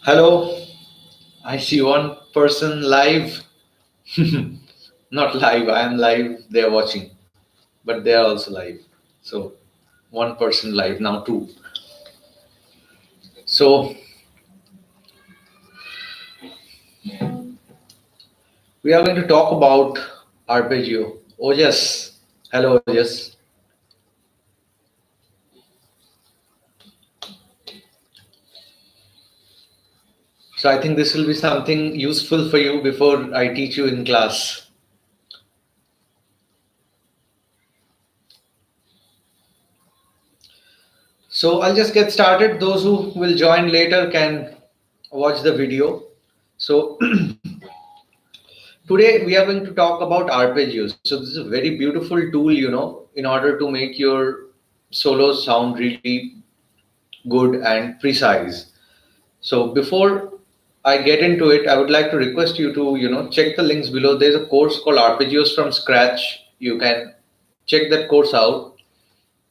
Hello, I see one person live. Not live, I am live, they are watching, but they are also live. So, one person live, now two. So, we are going to talk about arpeggio. Ojas. Hello, Ojas. So, I think this will be something useful for you before I teach you in class. So, I'll just get started. Those who will join later can watch the video. So, today we are going to talk about arpeggios. So this is a very beautiful tool, in order to make your solos sound really good and precise. So before I get into it, I would like to request you to, check the links below. There's a course called Arpeggios from Scratch. You can check that course out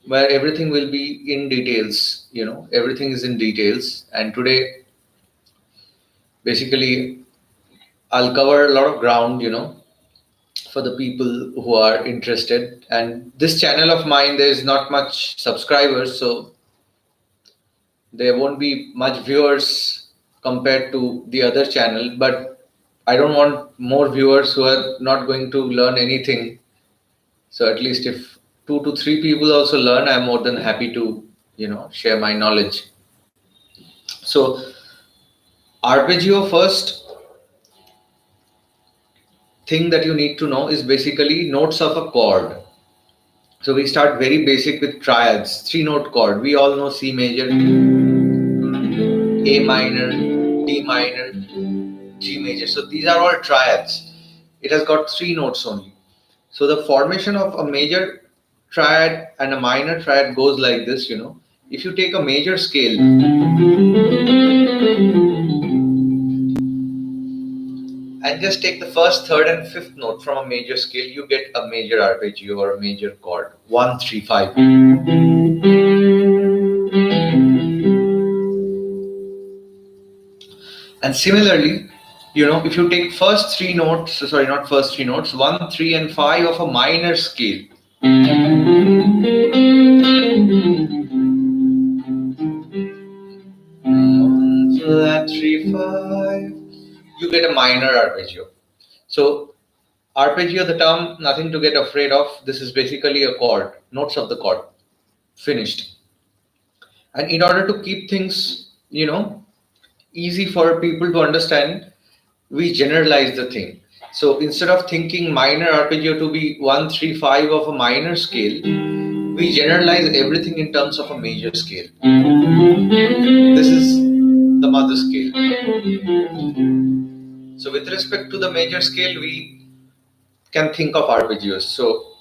where everything will be in details, everything is in details. And today, basically, I'll cover a lot of ground, for the people who are interested. And this channel of mine, there is not much subscribers, so there won't be much viewers compared to the other channel. But I don't want more viewers who are not going to learn anything. So at least if 2 to 3 people also learn, I'm more than happy to share my knowledge. So arpeggio, first thing that you need to know is basically notes of a chord. So we start very basic with triads, 3 note chord. We all know C major, A minor, D minor, G major. So these are all triads. It has got 3 notes only. So the formation of a major triad and a minor triad goes like this, If you take a major scale and just take the first, third, and fifth note from a major scale, you get a major arpeggio or a major chord. 1, 3, 5. And similarly, if you take first 3 notes, sorry, not first 3 notes, 1, 3, and 5 of a minor scale, flat 3, 5, you get a minor arpeggio. So arpeggio, the term, nothing to get afraid of. This is basically a chord, notes of the chord, finished. And in order to keep things, easy for people to understand, we generalize the thing. So instead of thinking minor arpeggio to be 1, 3, 5 of a minor scale, we generalize everything in terms of a major scale. This is the mother scale. So with respect to the major scale, we can think of arpeggios. So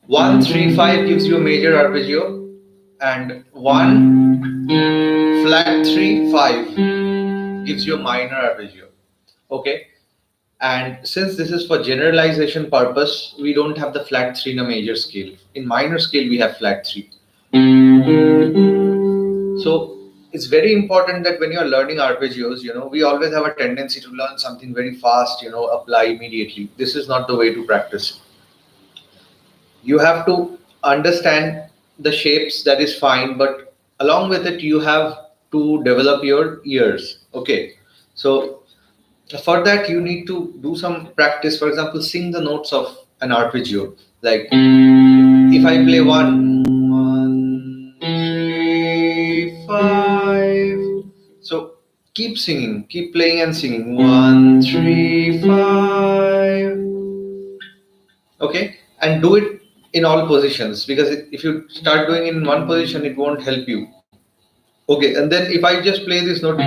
1, 3, 5 gives you a major arpeggio, and 1, flat 3, 5 gives you a minor arpeggio. Okay. And since this is for generalization purpose, we don't have the flat 3 in a major scale. In minor scale, we have flat 3. So it's very important that when you're learning arpeggios, we always have a tendency to learn something very fast, apply immediately. This is not the way to practice. You have to understand the shapes, that is fine, but along with it, you have to develop your ears. Okay. So for that, you need to do some practice. For example, sing the notes of an arpeggio. Like if I play 1, 3, 5. So keep singing, keep playing and singing. 1, 3, 5. Okay, and do it in all positions, because if you start doing in one position, it won't help you. Okay, and then if I just play this note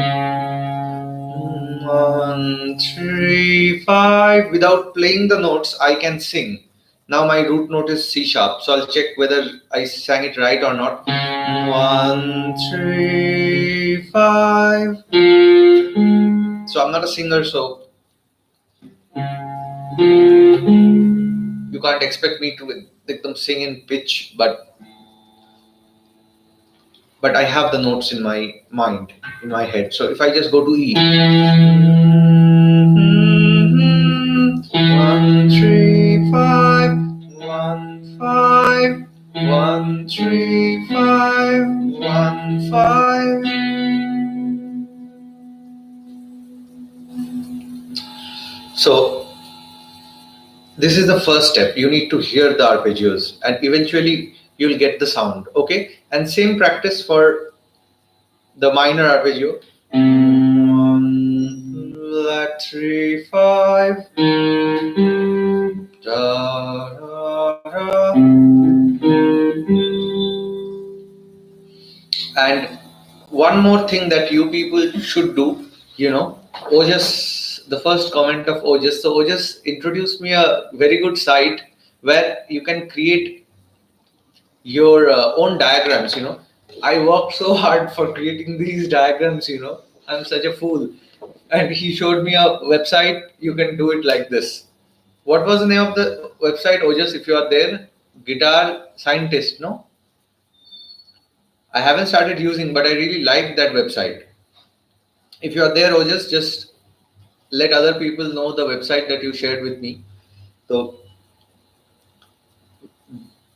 1, 3, 5 without playing the notes, I can sing. Now my root note is C sharp, so I'll check whether I sang it right or not. 1, 3, 5. So I'm not a singer, so you can't expect me to make them sing in pitch, but but I have the notes in my mind, in my head. So if I just go to E, 1 3 5 1 5 1 3 5 1 5. So this is the first step. You need to hear the arpeggios and eventually you'll get the sound. Okay, and same practice for the minor arpeggio. 1 flat 3 5 da, da, da. And one more thing that you people should do, Ojas, the first comment of Ojas. So Ojas introduced me a very good site where you can create your own diagrams. I worked so hard for creating these diagrams. I'm such a fool. And he showed me a website. You can do it like this. What was the name of the website, Ojas, if you are there? Guitar Scientist, no? I haven't started using, but I really like that website. If you are there, Ojas, just let other people know the website that you shared with me. So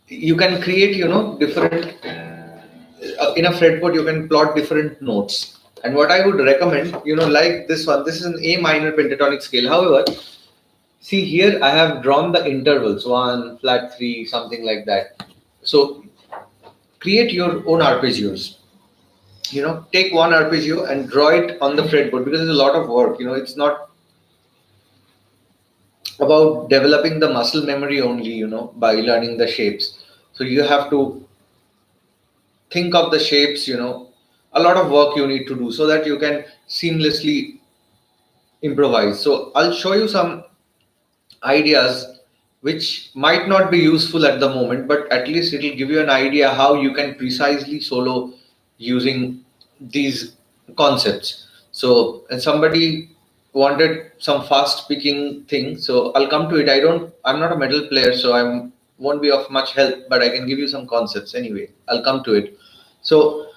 you can create, different, in a fretboard, you can plot different notes. And what I would recommend, like this one, this is an A minor pentatonic scale. However, see here, I have drawn the intervals, 1, flat 3, something like that. So create your own arpeggios. Take one arpeggio and draw it on the fretboard, because it's a lot of work. It's not about developing the muscle memory only, by learning the shapes. So you have to think of the shapes, a lot of work you need to do so that you can seamlessly improvise. So I'll show you some ideas which might not be useful at the moment, but at least it will give you an idea how you can precisely solo using these concepts. So, and somebody wanted some fast picking thing, so I'll come to it. I'm not a metal player, so I won't be of much help, but I can give you some concepts anyway. I'll come to it. So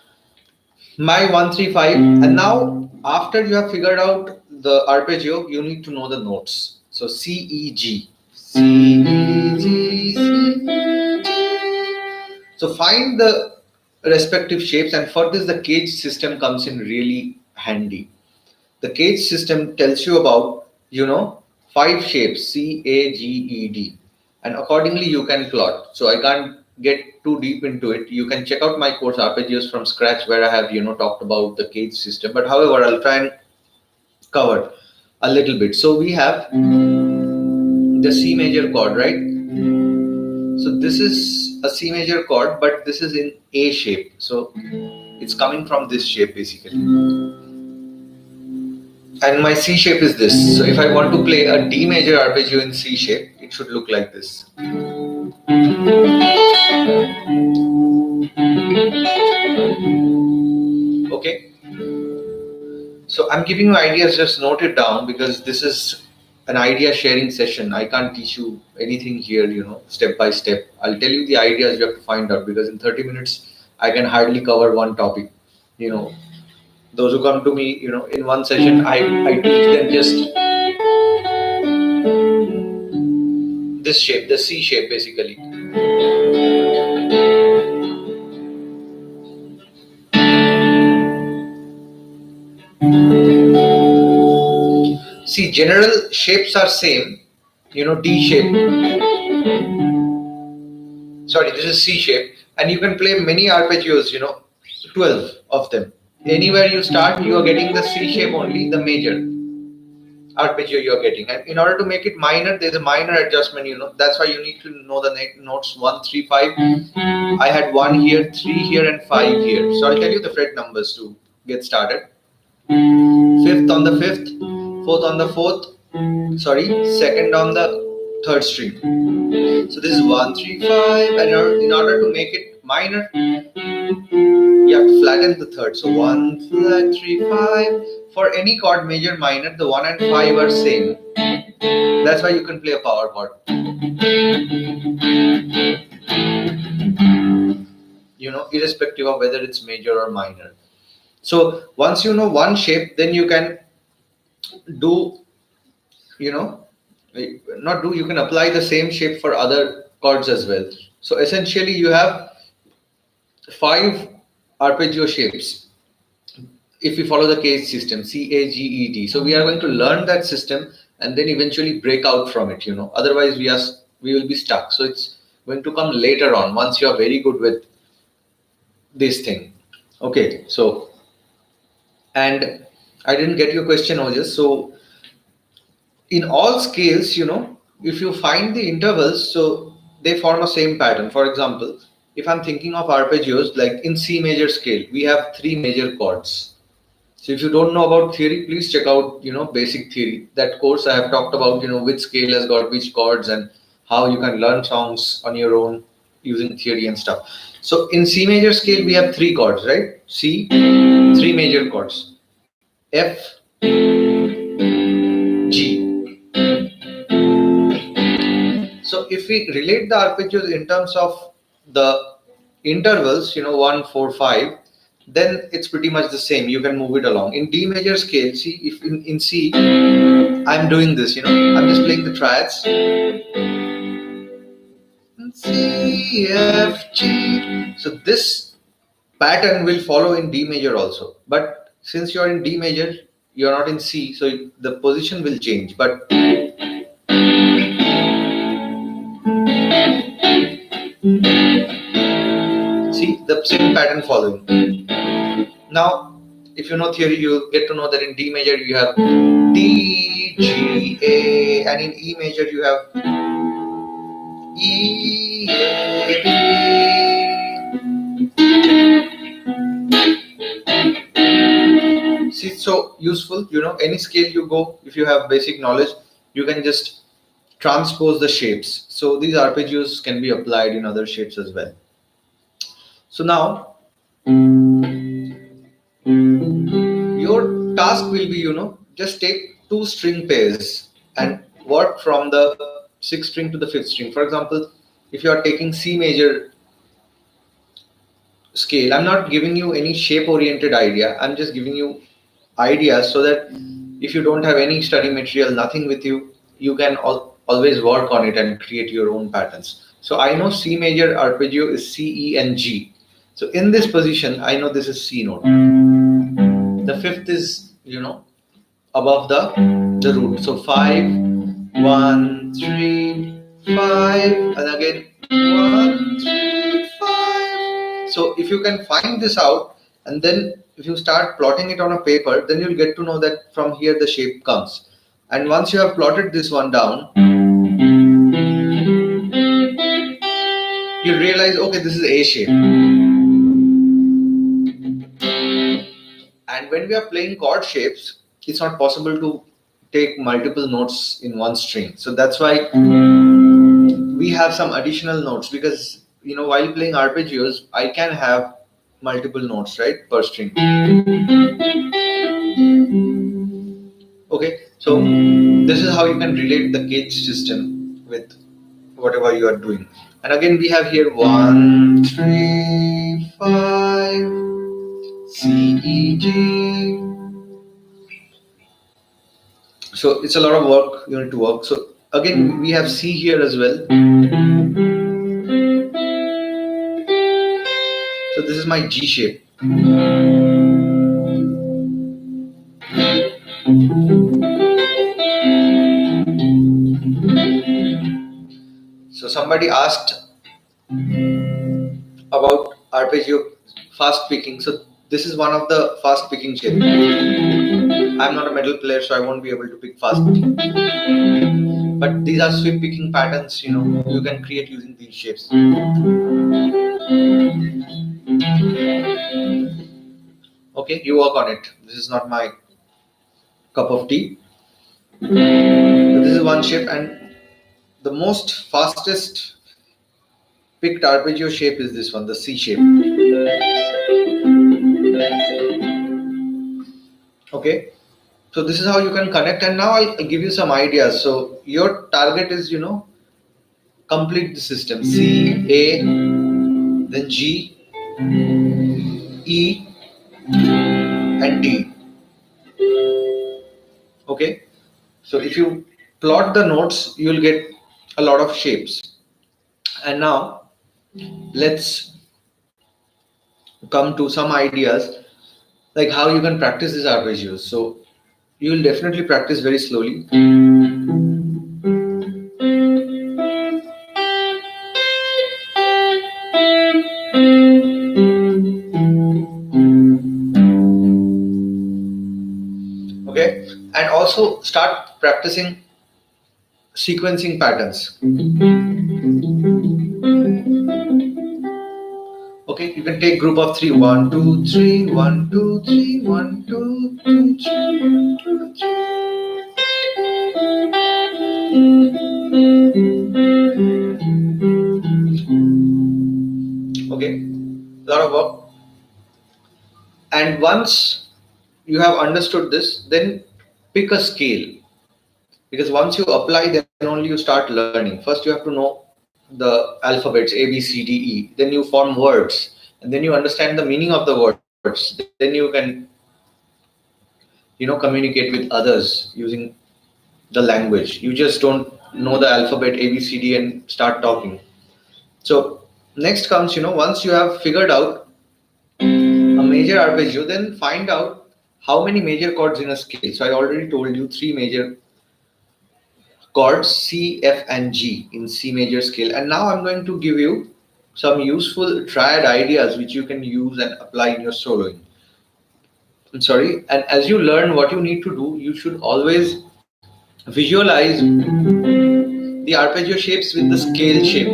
my 1 3 5, and now after you have figured out the arpeggio, you need to know the notes. So C E G, C E G, C. So find the respective shapes, and for this the cage system comes in really handy. The cage system tells you about 5 shapes, C A G E D, and accordingly you can plot. So I can't get too deep into it. You can check out my course Arpeggios from Scratch, where I have talked about the cage system, but however I'll try and cover a little bit. So we have the C major chord, right? So this is a C major chord, but this is in A shape, so it's coming from this shape basically. And my C shape is this. So if I want to play a D major arpeggio in C shape, it should look like this. Okay. So I'm giving you ideas, just note it down, because this is an idea sharing session. I can't teach you anything here, step by step. I'll tell you the ideas you have to find out, because in 30 minutes, I can hardly cover one topic. Those who come to me, in one session, I teach them just this shape, the C shape basically. See, general shapes are same, D shape. Sorry, this is C shape, and you can play many arpeggios, 12 of them. Anywhere you start, you are getting the C shape only, the major arpeggio you are getting. And in order to make it minor, there's a minor adjustment, that's why you need to know the notes 1, 3, 5. I had 1 here, 3 here, and 5 here. So I'll tell you the fret numbers to get started. 5th on the 5th, 4th on the 4th, 2nd on the 3rd string. So this is 1, 3, 5, and in order to make it minor, you have to flatten the 3rd. So 1, flat, 3, 5. For any chord, major, minor, the 1 and 5 are same. That's why you can play a power chord. irrespective of whether it's major or minor. So once you know one shape, then you can do, you know, not do, you can apply the same shape for other chords as well. So essentially, you have 5 arpeggio shapes if we follow the cage system, CAGED. So we are going to learn that system and then eventually break out from it. Otherwise we will be stuck. So it's going to come later on once you are very good with this thing. Okay, so, and I didn't get your question, Ojas. So in all scales, if you find the intervals, so they form a same pattern. For example, if I'm thinking of arpeggios, like in C major scale, we have 3 major chords. So if you don't know about theory, please check out, basic theory. That course I have talked about, which scale has got which chords and how you can learn songs on your own using theory and stuff. So in C major scale, we have 3 chords, right? C, 3 major chords. F, G. So if we relate the arpeggios in terms of the intervals, 1, 4, 5, then it's pretty much the same. You can move it along. In D major scale, see, if in C, I'm doing this, I'm just playing the triads. C, F, G. So this pattern will follow in D major also. But since you're in D major, you're not in C, so the position will change. But see the same pattern following. Now, if you know theory, you get to know that in D major you have D, G, A, and in E major you have E, A, B. See, it's so useful. Any scale you go, if you have basic knowledge, you can just transpose the shapes. So these arpeggios can be applied in other shapes as well. So now, your task will be, just take 2 string pairs and work from the 6th string to the 5th string. For example, if you are taking C major scale, I'm not giving you any shape oriented idea. I'm just giving you ideas so that if you don't have any study material, nothing with you, you can always work on it and create your own patterns. So I know C major arpeggio is C, E, and G. So in this position, I know this is C note. The 5th is, above the root. So 5, 1, 3, 5, and again 1, 3, 5. So if you can find this out, and then if you start plotting it on a paper, then you'll get to know that from here the shape comes. And once you have plotted this one down, you realize, okay, this is A shape. And when we are playing chord shapes, it's not possible to take multiple notes in one string. So that's why we have some additional notes, because while playing arpeggios, I can have multiple notes, right, per string. Okay, so this is how you can relate the gauge system with whatever you are doing. And again, we have here 1, 3, 5, C, E, G. So it's a lot of work you need to work. So again, we have C here as well. So this is my G shape. So somebody asked about arpeggio fast picking. So this is one of the fast picking shapes. I'm not a metal player, so I won't be able to pick fast picking. But these are sweep picking patterns, you can create using these shapes. Okay, you work on it. This is not my cup of tea. But this is one shape, and the most fastest picked arpeggio shape is this one, the C shape. Okay, so this is how you can connect, and now I'll give you some ideas. So your target is, complete the system. C, A, then G, E, and D. Okay, so if you plot the notes, you'll get a lot of shapes. And now let's come to some ideas like how you can practice these arpeggios. So you will definitely practice very slowly. Okay, and also start practicing sequencing patterns. Okay, you can take group of three. 1, 2, 3, 1, 2, 3, 1, 2, 2, 3, 1, 2, 3. Okay, a lot of work. And once you have understood this, then pick a scale. Because once you apply, then only you start learning. First, you have to know the alphabets A, B, C, D, E. Then you form words, and then you understand the meaning of the words. Then you can, communicate with others using the language. You just don't know the alphabet A, B, C, D, and start talking. So next comes, once you have figured out a major arpeggio, then find out how many major chords in a scale. So I already told you three major chords C, F, and G in C major scale. And now I'm going to give you some useful triad ideas which you can use and apply in your soloing. I'm sorry. And as you learn what you need to do, you should always visualize the arpeggio shapes with the scale shape.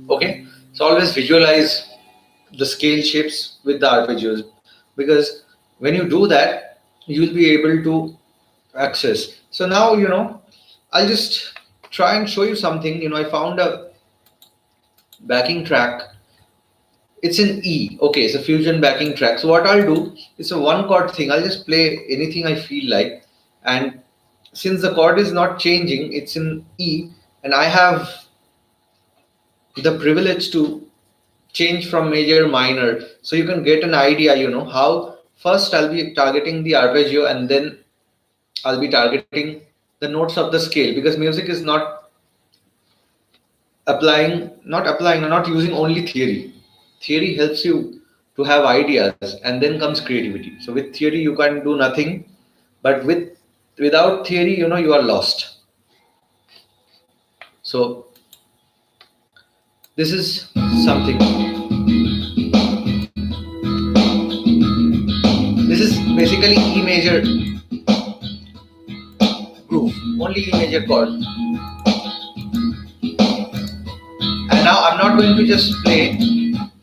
Okay, so always visualize the scale shapes with the arpeggios, because when you do that, you'll be able to access. So now, I'll just try and show you something. I found a backing track. It's in E. Okay, it's a fusion backing track. So what I'll do is a one chord thing. I'll just play anything I feel like. And since the chord is not changing, it's in E, and I have the privilege to change from major minor, so you can get an idea, how first I'll be targeting the arpeggio, and then I'll be targeting the notes of the scale, because music is not using only theory. Theory helps you to have ideas, and then comes creativity. So with theory you can do nothing, but without theory, you are lost. So this is something. This is basically E major groove, only E major chord. And now I'm not going to just play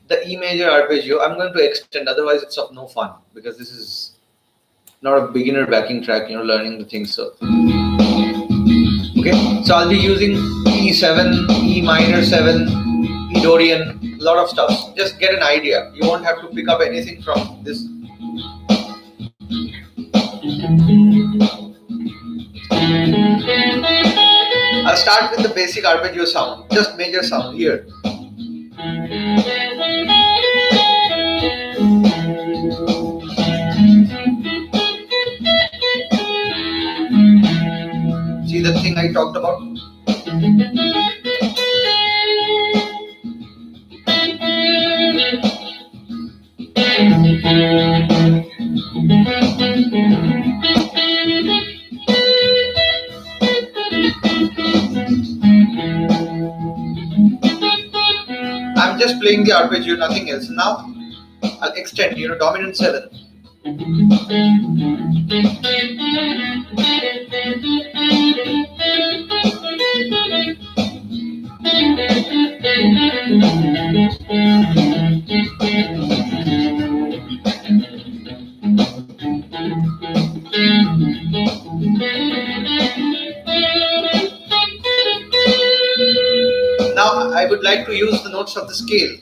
the E major arpeggio, I'm going to extend, otherwise it's of no fun, because this is not a beginner backing track, learning the things. So okay, so I'll be using E7, E minor 7, E Dorian, a lot of stuff. Just get an idea. You won't have to pick up anything from this. I'll start with the basic arpeggio sound, just major sound here. See the thing I talked about? I'm just playing the arpeggio, nothing else. Now I'll extend, dominant 7. Now I would like to use the notes of the scale,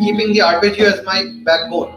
keeping the arpeggio as my backbone.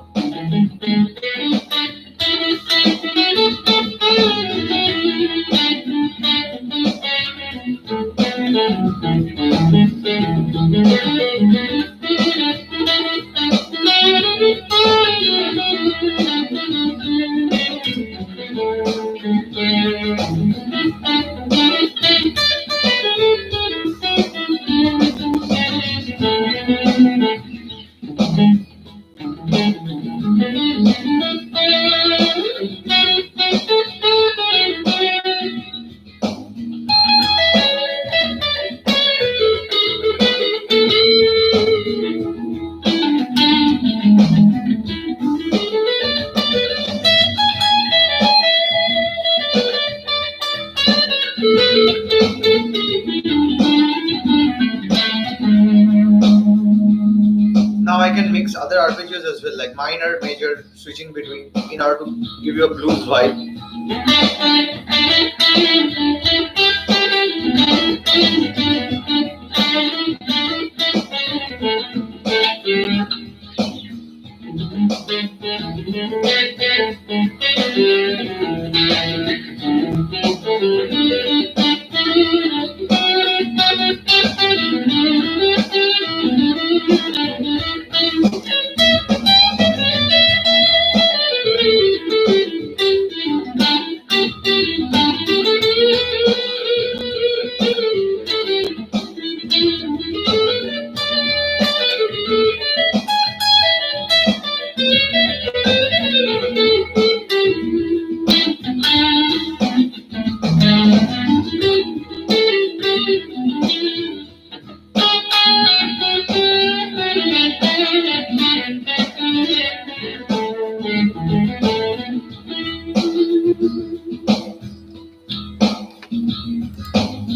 arpeggios as well, like minor, major, switching between, in order to give you a blues vibe.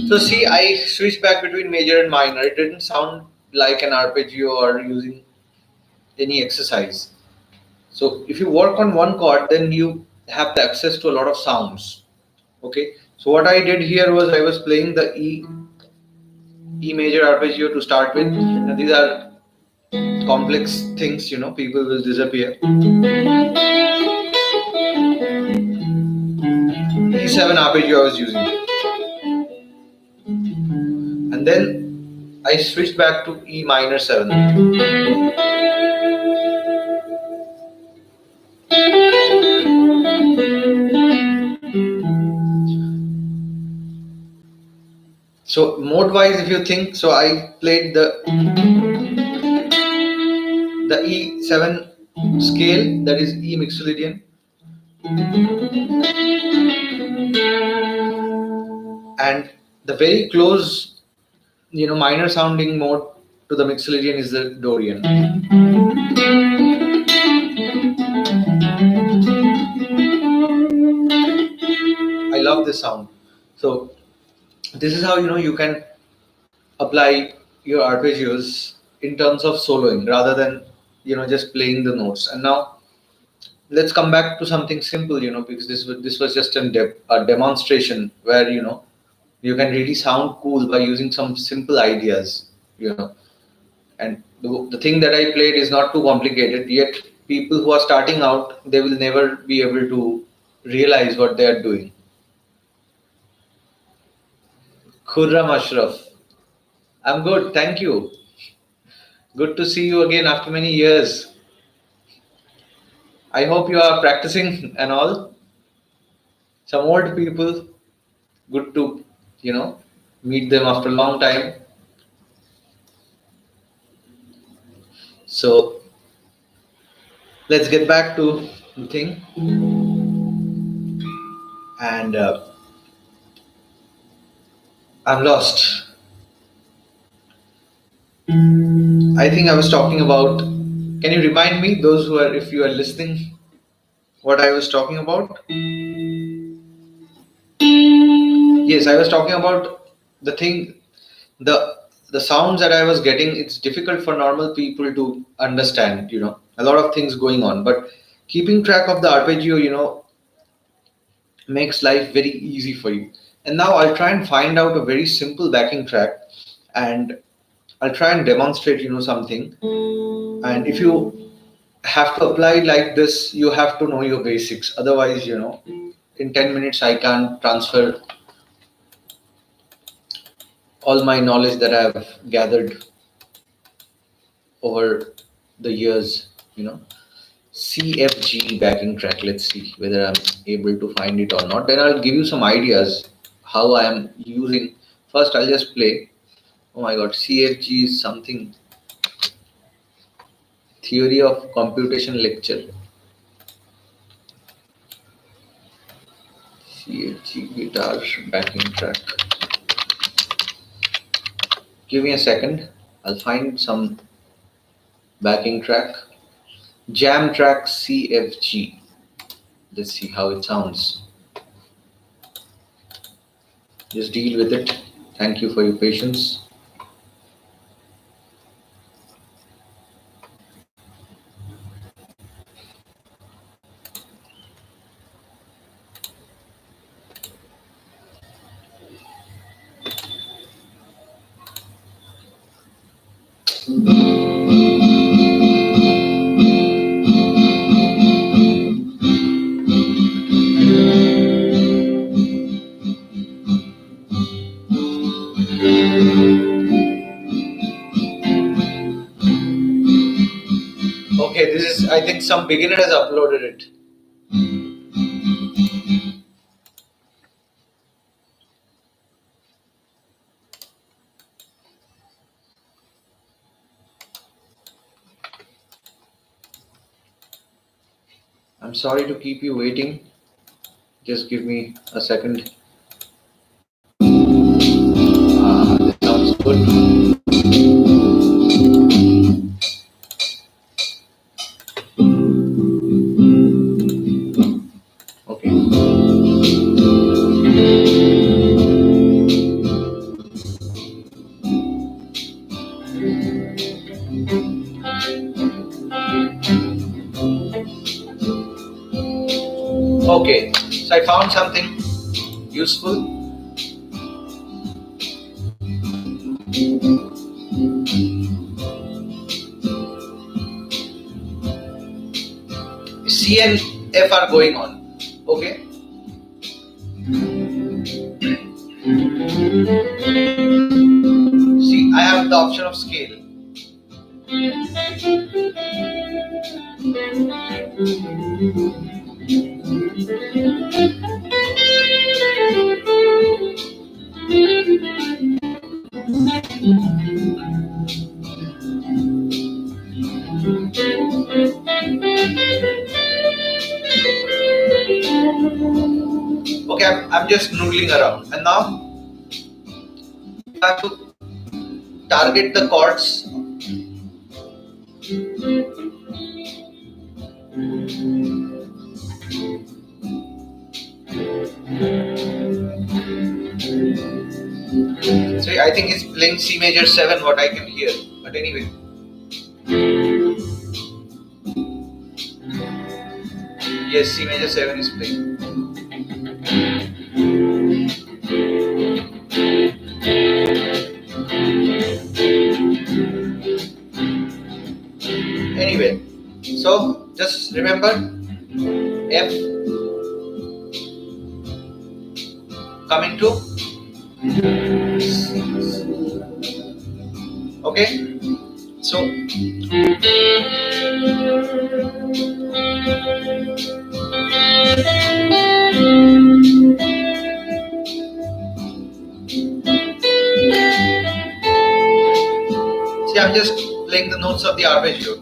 So see, I switched back between major and minor. It didn't sound like an arpeggio or using any exercise. So if you work on one chord, then you have the access to a lot of sounds. Okay. So what I did here was I was playing the E major arpeggio to start with. And these are complex things, people will disappear. E7 arpeggio I was using. And then I switched back to E minor 7. So mode wise, if you think, so I played the E7 scale, that is E mixolydian, and the very close, minor sounding mode to the mixolydian is the Dorian. I love this sound. So this is how you can apply your arpeggios in terms of soloing rather than just playing the notes. And now let's come back to something simple, because this was just a demonstration where you can really sound cool by using some simple ideas, and the thing that I played is not too complicated, yet people who are starting out, they will never be able to realize what they are doing. Khurram Ashraf, I'm good, thank you. Good to see you again after many years. I hope you are practicing and all. Some old people, good to, meet them after a long time. So let's get back to the thing. And I'm lost. I think I was talking about. Can you remind me, those who are, if you are listening, what I was talking about? Yes, I was talking about the thing, the sounds that I was getting. It's difficult for normal people to understand. A lot of things going on, but keeping track of the arpeggio, makes life very easy for you. And now I'll try and find out a very simple backing track, and I'll try and demonstrate, something. And if you have to apply like this, you have to know your basics. Otherwise, in 10 minutes, I can't transfer all my knowledge that I've gathered over the years, CFG backing track. Let's see whether I'm able to find it or not. Then I'll give you some ideas how I am using. First, I'll just play. Oh my god, CFG is something. Theory of Computation lecture. CFG guitar backing track. Give me a second. I'll find some backing track. Jam track CFG. Let's see how it sounds. Just deal with it. Thank you for your patience. Okay, this is, I think some beginner has uploaded it. I'm sorry to keep you waiting. Just give me a second. This sounds good. Okay. Okay, so I found something useful. C and F are going on. Okay. See, I have the option of scale. Okay, I'm just noodling around. And now I have to target the chords. So I think he's playing C major 7, what I can hear. But anyway. Yes, C major 7 is playing. Anyway, so just remember F coming to okay. So see, I'm just playing the notes of the arpeggio.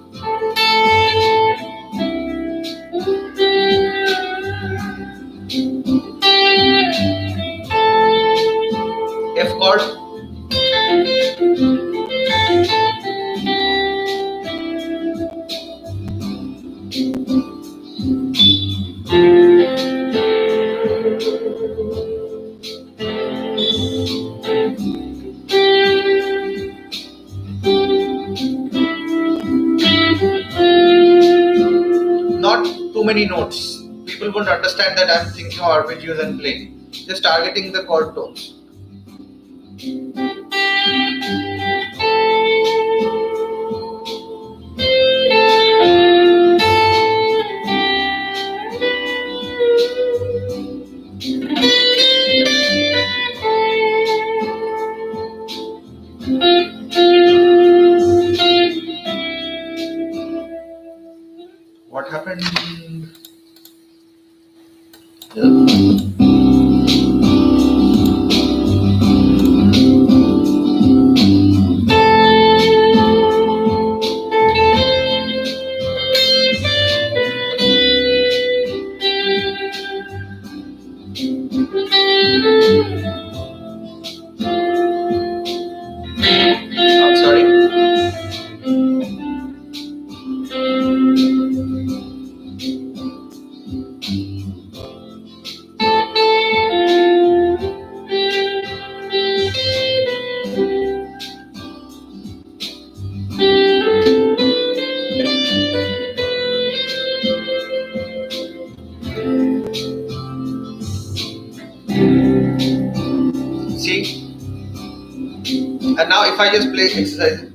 F chord. Not too many notes. People won't understand that I'm thinking of arpeggios and playing. Just targeting the chord tones. What happened? I'm sorry. See? And now if I just play exercise.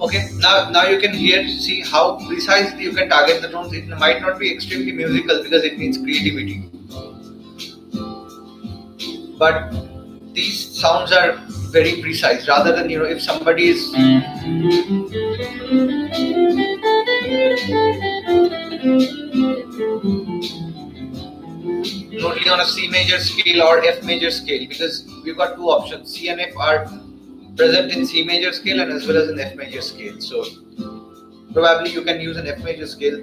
Okay, now you can see how precisely you can target the tones. It might not be extremely musical because it needs creativity, but these sounds are very precise. Rather than if somebody is totally on a C major scale or F major scale, because we've got two options. C and F are present in C major scale and as well as in F major scale. So probably you can use an F major scale.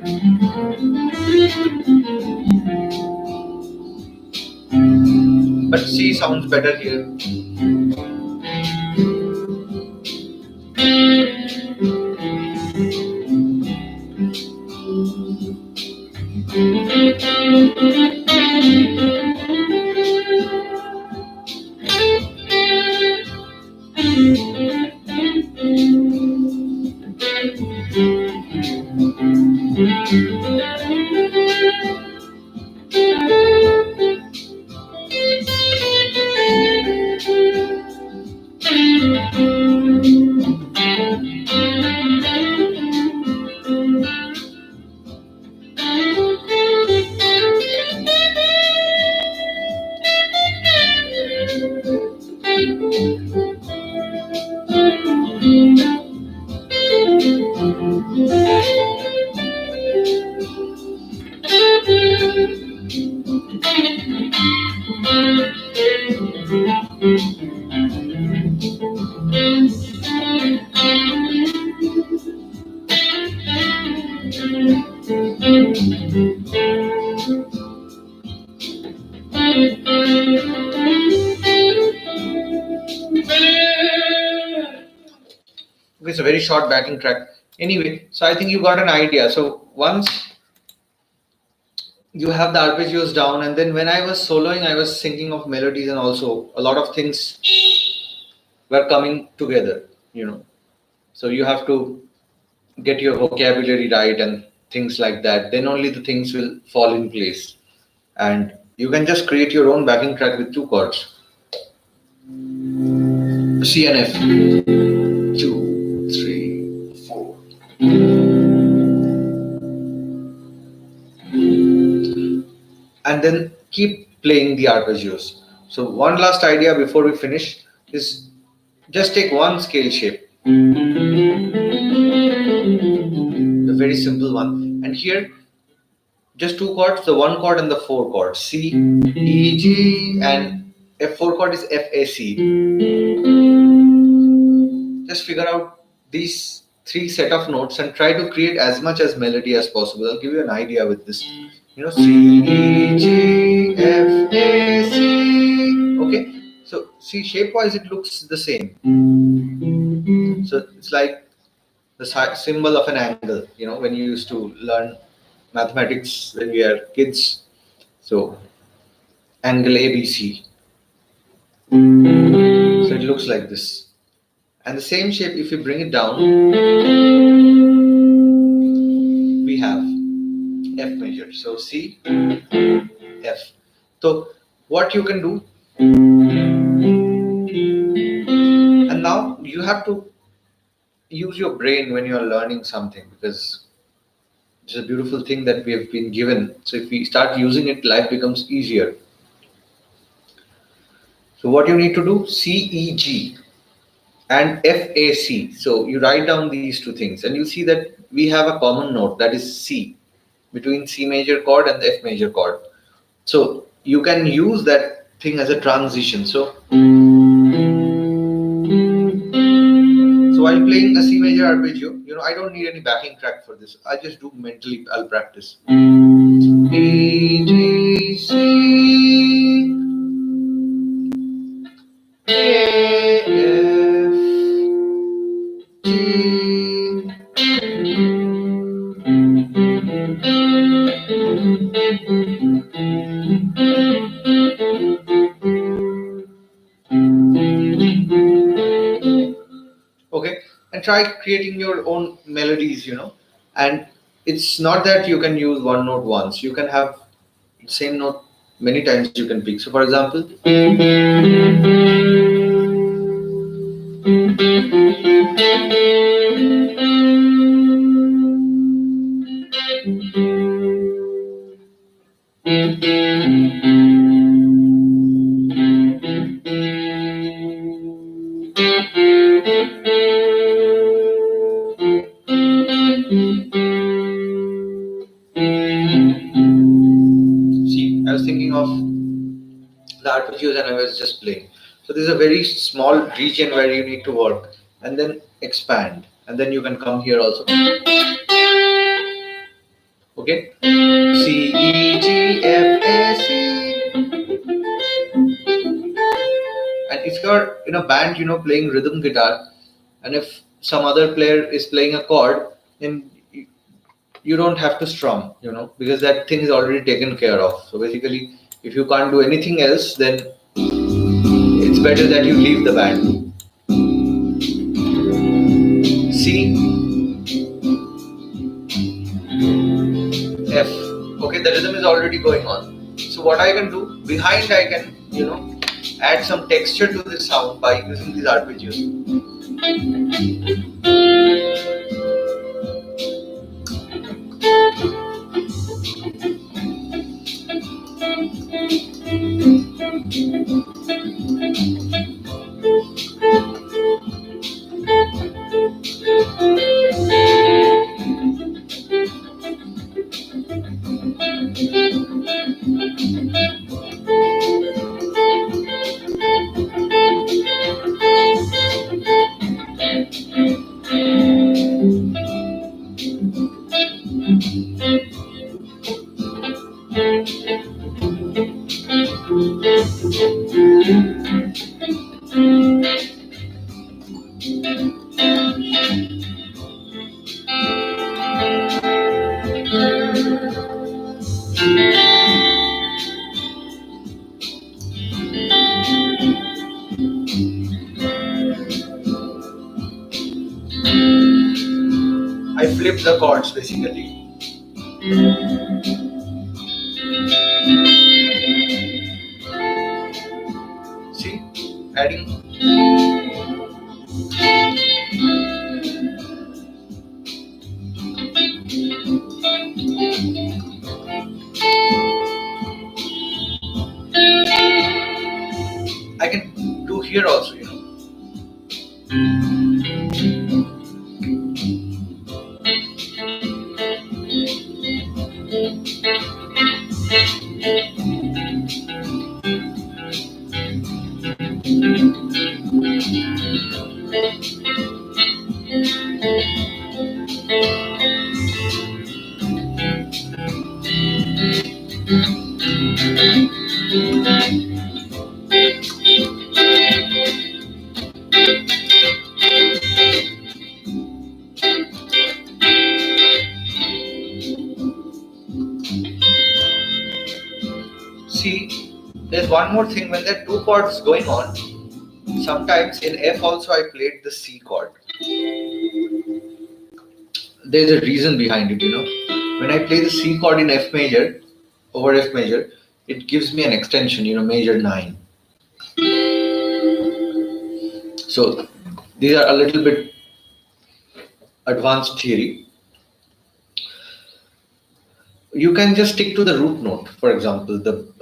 But C sounds better here. It's a very short backing track. Anyway, so I think you got an idea. So once you have the arpeggios down, and then when I was soloing, I was thinking of melodies, and also a lot of things were coming together. So you have to get your vocabulary right and things like that. Then only the things will fall in place. And you can just create your own backing track with two chords. C and F. 2, 3, 4. And then keep playing the arpeggios. So one last idea before we finish is just take one scale shape, the very simple one, and here just two chords, the one chord and the four chords, C, E, G, and F4 chord is F, A, C. Just figure out these three set of notes and try to create as much as melody as possible. I'll give you an idea with this. C, E, G, F, A, C. Okay, so see, shape wise it looks the same. So it's like the symbol of an angle, when you used to learn mathematics when we are kids. So angle ABC. So it looks like this. And the same shape, if you bring it down, we have F major. So C, F. So what you can do, and now you have to use your brain when you are learning something, because it's a beautiful thing that we have been given. So if we start using it, life becomes easier. So what you need to do, C, E, G and F, A, C. So you write down these two things and you see that we have a common note, that is C, between C major chord and the F major chord. So you can use that thing as a transition. So while playing a C major arpeggio, I don't need any backing track for this. I just do mentally, I'll practice. E, G, C, A, F, G. Okay, and try creating your own melodies, and it's not that you can use one note once. You can have the same note many times you can pick. So for example, See, I was thinking of the arpeggios and I was just playing. So there's a very small region where you need to work and then expand, and then you can come here also. Okay, C E G F A C. And if you're in a band, playing rhythm guitar, and if some other player is playing a chord, then you don't have to strum, because that thing is already taken care of. So basically, if you can't do anything else, then it's better that you leave the band. C, F. Okay, the rhythm is already going on. So what I can do, behind I can, add some texture to the sound by using these arpeggios. I flip the chords basically. See, adding. I can do here also, See, there's one more thing. When there are two chords going on, sometimes in F also I played the C chord. There's a reason behind it, When I play the C chord in F major, over F major, it gives me an extension, major 9. So these are a little bit advanced theory. You can just stick to the root note, for example, the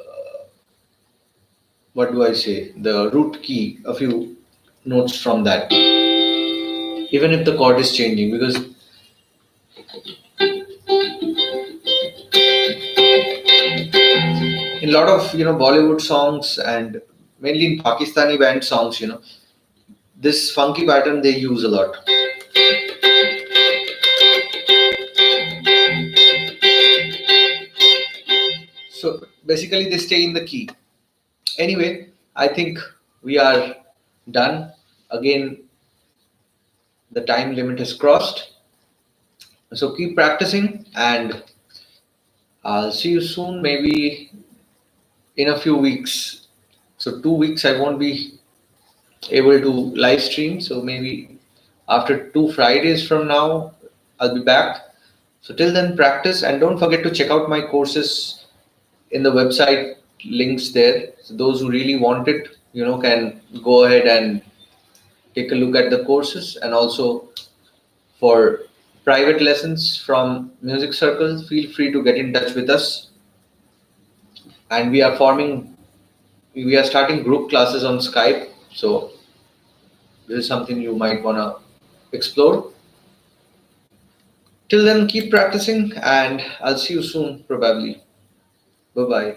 what do I say? The root key, a few notes from that, even if the chord is changing, because in a lot of Bollywood songs and mainly in Pakistani band songs, this funky pattern they use a lot. So basically they stay in the key. Anyway, I think we are done. Again, the time limit is crossed. So keep practicing and I'll see you soon, maybe in a few weeks. So 2 weeks I won't be able to live stream. So maybe after 2 Fridays from now, I'll be back. So till then, practice and don't forget to check out my courses in the website, links there. So those who really want it, can go ahead and take a look at the courses, and also For private lessons from music circles, feel free to get in touch with us. And we are starting group classes on Skype. So this is something you might want to explore. Till then, keep practicing, and I'll see you soon, probably. Bye bye.